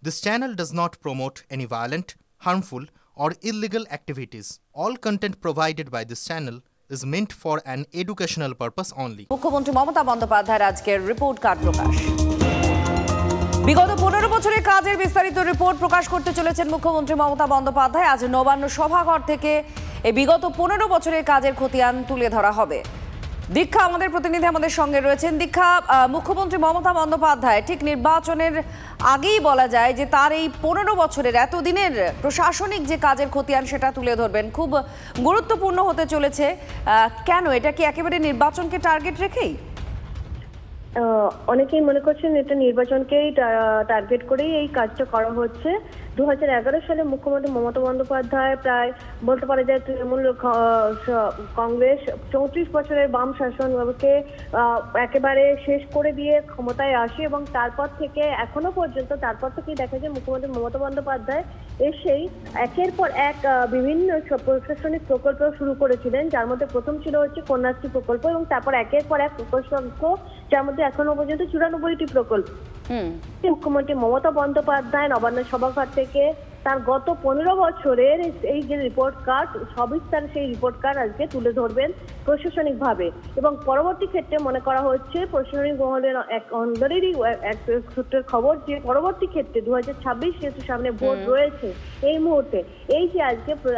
This channel does not promote any violent, harmful, or illegal activities. All content provided by this channel is meant for an educational purpose only. মুখ্যমন্ত্রী মমতা বন্দ্যোপাধ্যায়ের আজকের report card প্রকাশ। বিগত 15 বছরের কাজের বিস্তারিত report প্রকাশ করতে চলেছেন মুখ্যমন্ত্রী মমতা বন্দ্যোপাধ্যায়। আজ নবান্ন সভাঘর থেকে এই বিগত 15 বছরের কাজের খতিয়ান তুলে ধরা হবে। দীক্ষা আমাদের প্রতিনিধি আমাদের সঙ্গে রয়েছেন। দীক্ষা, মুখ্যমন্ত্রী মমতা বন্দ্যোপাধ্যায় ঠিক নির্বাচনের আগেই বলা যায় যে তার এই 15 বছরের এতদিনের প্রশাসনিক যে কাজের খতিয়ান সেটা তুলে ধরবেন, খুব গুরুত্বপূর্ণ হতে চলেছে। কেন, এটা কি একেবারে নির্বাচনকে টার্গেট রেখেই? অনেকেই মনে করছেন এটা নির্বাচনকেই টার্গেট করেই এই কাজটা করা হচ্ছে। 2011 সালে মুখ্যমন্ত্রী মমতা বন্দ্যোপাধ্যায় প্রায় বলতে পারা যায় তৃণমূল কংগ্রেস 34 বছরের বাম শাসনকে একেবারে শেষ করে দিয়ে ক্ষমতায় আসে এবং তারপর থেকে এখনো পর্যন্ত তারপর থেকেই দেখা যায় মুখ্যমন্ত্রী মমতা বন্দ্যোপাধ্যায় এসেই একের পর এক বিভিন্ন প্রশাসনিক প্রকল্প শুরু করেছিলেন, যার মধ্যে প্রথম ছিল হচ্ছে কন্যাশ্রী প্রকল্প এবং তারপর একের পর এক প্রকল্প, যার মধ্যে এখনো পর্যন্ত 94টি প্রকল্প। মুখ্যমন্ত্রী মমতা বন্দ্যোপাধ্যায় নবান্ন সভাঘর থেকে তার গত 15 বছরের এই যে রিপোর্ট কার্ড, সবিস্তার সেই রিপোর্ট কার্ড আজকে তুলে ধরবেন প্রশাসনিক ভাবে। এবং পরবর্তী ক্ষেত্রে মনে করা হচ্ছে প্রশাসনিক মহলের এক অন্দরেরই এক সূত্রের খবর যে পরবর্তী ক্ষেত্রে 2026 যেহেতু সামনে ভোট রয়েছে এই মুহূর্তে, এই যে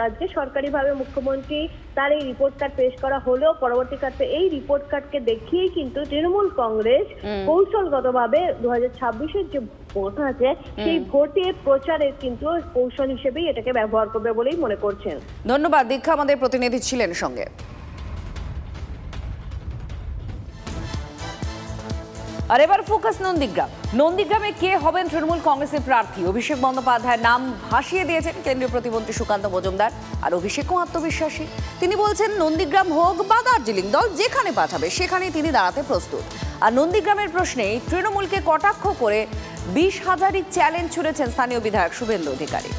আজকে সরকারিভাবে মুখ্যমন্ত্রী তার এই রিপোর্ট কার্ড পেশ করা হলেও পরবর্তী ক্ষেত্রে এই রিপোর্ট কার্ডকে দেখিয়েই কিন্তু তৃণমূল কংগ্রেস কৌশলগতভাবে 2026-এর যে ভোট আছে সেই ভোটে প্রচারের কিন্তু কৌশল হিসেবেই এটাকে ব্যবহার করবে বলেই মনে করছেন। ধন্যবাদ দীক্ষা, আমাদের প্রতিনিধি ছিলেন সঙ্গে। আর এবার ফোকাস নন্দীগ্রামে কে হবেন তৃণমূল কংগ্রেসের প্রার্থী? অভিষেক বন্দ্যোপাধ্যায়ের নাম ভাসিয়ে দিয়েছেন কেন্দ্রীয় প্রতিমন্ত্রী সুকান্ত মজুমদার। আর অভিষেকও আত্মবিশ্বাসী, তিনি বলছেন নন্দীগ্রাম হোক বা দার্জিলিং, দল যেখানে পাঠাবে সেখানেই তিনি দাঁড়াতে প্রস্তুত। আর নন্দীগ্রামের প্রশ্নেই তৃণমূলকে কটাক্ষ করে 20,000-ই চ্যালেঞ্জ ছুড়েছেন স্থানীয় বিধায়ক শুভেন্দু অধিকারী।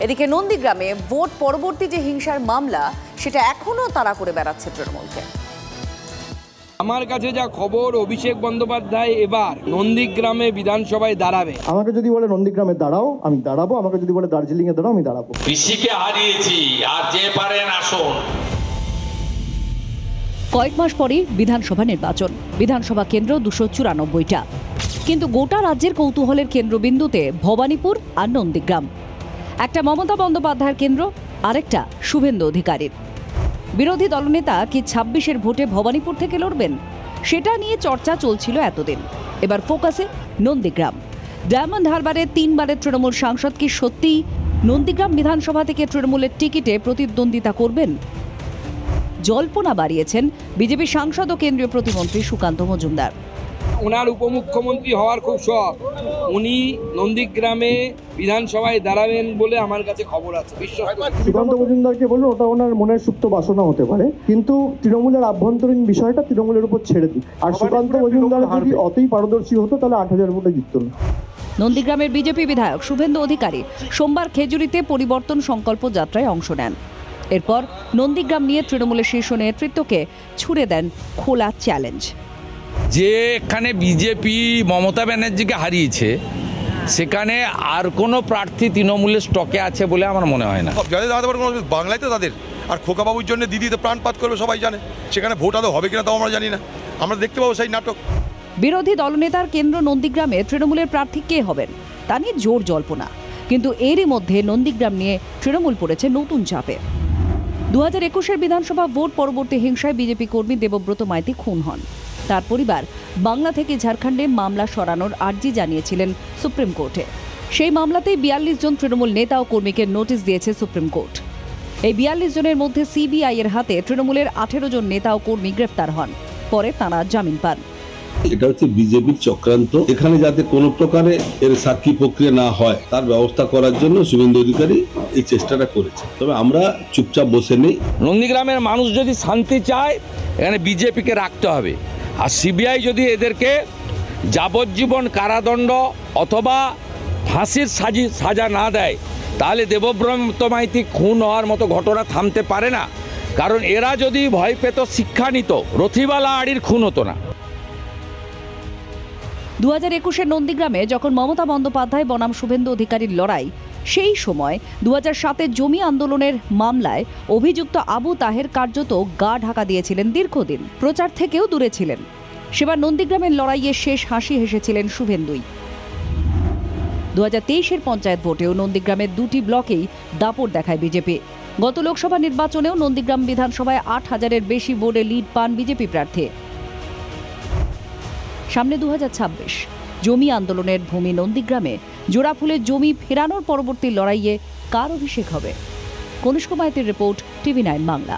এদিকে নন্দীগ্রামে ভোট পরবর্তী যে হিংসার মামলা সেটা এখনো তাড়া করে বেড়াচ্ছে তৃণমূলকে। আমার কাছে যা খবর, অভিষেক বন্দ্যোপাধ্যায় এবার নন্দীগ্রামে বিধানসভায় দাঁড়াবে। আমাকে যদি বলে নন্দীগ্রামে দাঁড়াও আমি দাঁড়াবো, আমাকে যদি বলে দার্জিলিং এ দাঁড়াও আমি দাঁড়াবো। পিসিকে হারিয়েছি, আর যে পারেন আসুন। কয়েক মাস পরে বিধানসভা নির্বাচন, বিধানসভা কেন্দ্র 294টা, কিন্তু গোটা রাজ্যের কৌতূহলের কেন্দ্রবিন্দুতে ভবানীপুর আর নন্দীগ্রাম। একটা মমতা বন্দ্যোপাধ্যায়ের কেন্দ্র, আরেকটা শুভেন্দু অধিকারীর। বিরোধী দলনেতা কি 26-এর ভোটে ভবানীপুর থেকে লড়বেন, সেটা নিয়ে চর্চা চলছিল এতদিন। এবার ফোকাসে নন্দীগ্রাম। ডায়মন্ড হারবারের 3বারের তৃণমূল সাংসদ কি সত্যিই নন্দীগ্রাম বিধানসভা থেকে তৃণমূলের টিকিটে প্রতিদ্বন্দ্বিতা করবেন? জল্পনা বাড়িয়েছেন বিজেপি সাংসদ ও কেন্দ্রীয় প্রতিমন্ত্রী সুকান্ত মজুমদার। ওনার উপমুখ্যমন্ত্রী হওয়ার খুব শখ, উনি নন্দীগ্রামে বিধানসভায় দাঁড়াবেন বলে আমার কাছে খবর আছে। সুকান্ত মজুমদারকে বলুন ওটা ওনার মনের সুপ্ত বাসনা হতে পারে, কিন্তু তৃণমূলের আভ্যন্তরীণ বিষয়টা তৃণমূলের উপর ছেড়ে দিই। আর সুকান্ত মজুমদার যদি অতই পারদর্শী হতো তাহলে 8,000 ভোটে জিতত না। নন্দীগ্রামের বিজেপি বিধায়ক শুভেন্দু অধিকারী সোমবার খেজুরিতে পরিবর্তন সংকল্প যাত্রায় অংশ নেন। এরপর নন্দীগ্রাম নিয়ে তৃণমূলের শীর্ষ নেতৃত্বকে ছুড়ে দেন খোলা চ্যালেঞ্জ। যে এখানে বিজেপি মমতা ব্যানার্জিকে হারিয়েছে, সেখানে আর কোনো প্রার্থী তৃণমূলের স্টকে আছে বলে আমার মনে হয় না। বাংলায় তো তাদের, আর খোকাবাবুর জন্য দিদি তো প্রাণপাত করবে সবাই জানে, সেখানে ভোট আদৌ হবে কিনা তাও আমরা জানি না, আমরা দেখতে পাবো সেই নাটক। বিরোধী দলনেতার কেন্দ্র নন্দীগ্রামে তৃণমূলের প্রার্থী কে হবেন তা নিয়ে জোর জল্পনা, কিন্তু এরই মধ্যে নন্দীগ্রাম নিয়ে তৃণমূল পড়েছে নতুন চাপে। 2021-এর বিধানসভা ভোট পরবর্তী হিংসায় বিজেপি কর্মী দেবব্রত মাইতি খুন হন। তার পরিবার বাংলা থেকে ঝাড়খণ্ডে মামলা সরানোর আর্জি জানিয়েছিলেন সুপ্রিম কোর্টে। সেই মামলাতেই 42 জন তৃণমূল নেতা ও কর্মীকে নোটিশ দিয়েছে সুপ্রিম কোর্ট। এই 42 জনের মধ্যে সিবিআই এর হাতে তৃণমূলের 18 জন নেতা ও কর্মী গ্রেফতার হন, পরে তাঁরা জামিন পান। এটা হচ্ছে বিজেপির চক্রান্ত, এখানে যাতে কোনো প্রকারে এর সাক্ষী প্রক্রিয়া না হয় তার ব্যবস্থা করার জন্য শুভেন্দু অধিকারী এই চেষ্টাটা করেছে। তবে আমরা চুপচাপ বসে নেই। নন্দীগ্রামের মানুষ যদি শান্তি চায়, এখানে বিজেপিকে রাখতে হবে। আর সিবিআই যদি এদেরকে যাবজ্জীবন কারাদণ্ড অথবা ফাঁসির সাজা না দেয়, তাহলে দেবব্রত মাইতি খুন হওয়ার মতো ঘটনা থামতে পারে না। কারণ এরা যদি ভয় পেত, শিক্ষা নিত, রথিবালা আড়ির খুন হতো না। 2021-এর নন্দীগ্রামে যখন মমতা বন্দ্যোপাধ্যায় বনাম শুভেন্দু অধিকারীর লড়াই, সেই সময় 2007-এর জমি আন্দোলনের মামলায় অভিযুক্ত আবু তাহের কার্যত গা ঢাকা দিয়েছিলেন দীর্ঘদিন, প্রচার থেকেও দূরে ছিলেন। সেবার নন্দীগ্রামের লড়াইয়ে শেষ হাসি হেসেছিলেন শুভেন্দুই। 2023-এর পঞ্চায়েত ভোটেও নন্দীগ্রামের 2টি ব্লকেই দাপট দেখায় বিজেপি। গত লোকসভা নির্বাচনেও নন্দীগ্রাম বিধানসভায় 8,000-এর বেশি ভোটে লিড পান বিজেপি প্রার্থী। সামনে 2026, জমি আন্দোলনের ভূমি নন্দীগ্রামে জোড়াফুলের জমি ফেরানোর পরবর্তী লড়াইয়ে কার অভিষেক হবে? কনিষ্ক মাইতির রিপোর্ট, TV9 বাংলা।